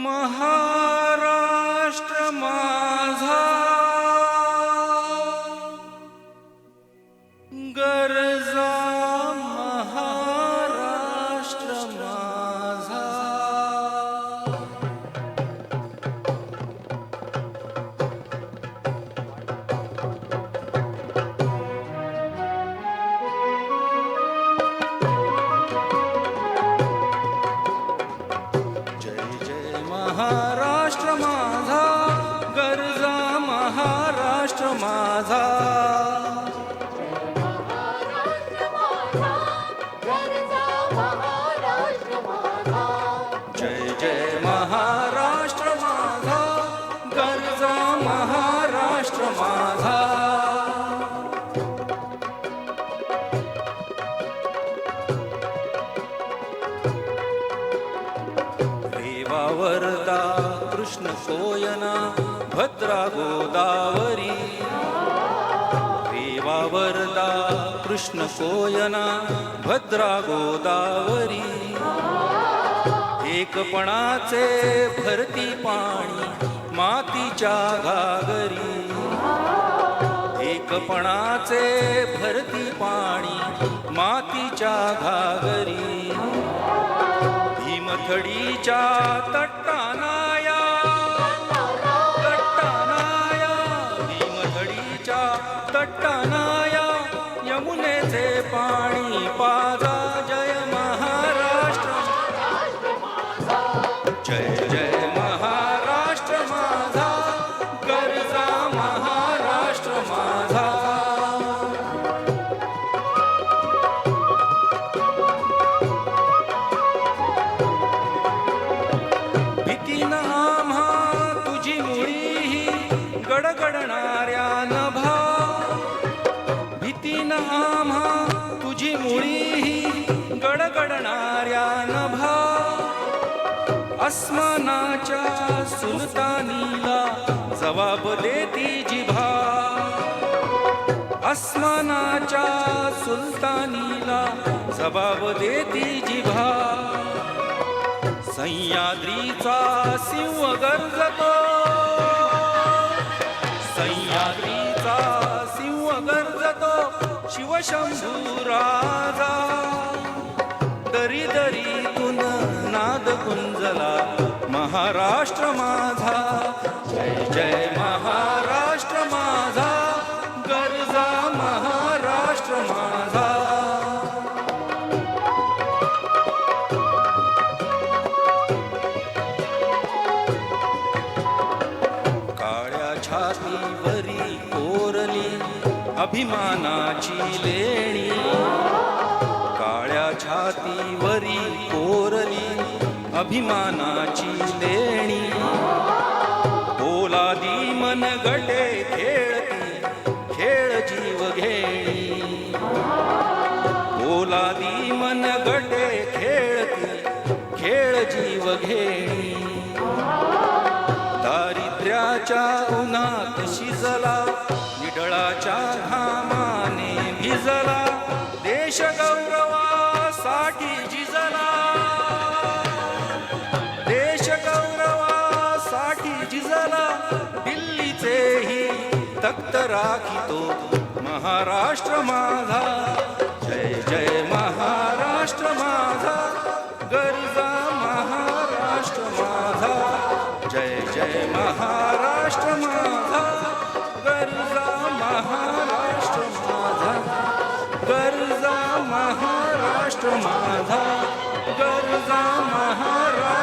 महाराष्ट्र माझा गरजा महाराष्ट्र माझा महाराष्ट्र माझा गरजा महाराष्ट्र माझा जय जय महाराष्ट्र माझा गरजा महाराष्ट्र माझा वर्धा कृष्ण कोयना भद्रा गोदावरी रेवा वर्धा कृष्ण कोयना भद्रा गोदावरी एकपणाचे भरती पाणी मातीच्या घागरी एकपणाचे भरती पाणी मातीच्या घागरी भीमथडीच्या तट्टानाया भीमथडीच्या तट्टानाया यमुनेचे पाणी पाजा जय महाराष्ट्र जय जय महाराष्ट्र माझा गरजा महाराष्ट्र माझा गडगडणाऱ्या नभा भीतीन आम्हा तुझी मुळी गडगडणाऱ्या नभा अस्मानाच्या सुलतानीला जबाब देती जिभा अस्मानाच्या सुलतानीला जबाब देती जिभा सह्याद्रीचा सिंह गरजतो सह्याद्रीचा सिंह गरजतो शिवशंभू राजा दरी दरीतून नाद कुंजला महाराष्ट्र माझा जय जय महाराष्ट्र माझा गरजा महाराष्ट्र माझा छातीवरी कोरली अभिमानाची लेणी काळ्या छातीवरी कोरली अभिमानाची लेणी पोलादी मनगटे खेळती खेळ जीव घेणी पोलादी मनगटे खेळती खेळ जीव घेणी दारिद्र्याच्या उन्हात शिजला निडळाच्या घामाने भिजला देश गौरवासाठी झिजला देश गौरवासाठी झिजला दिल्लीचेही तख्त राखितो महाराष्ट्र माझा जय जय महाराष्ट्र माझा गरजा महाराष्ट्र माझा जय जय महाराष्ट्र माझा गरजा महाराष्ट्र माझा गरजा महाराष्ट्र माझा गरजा महाराष्ट्र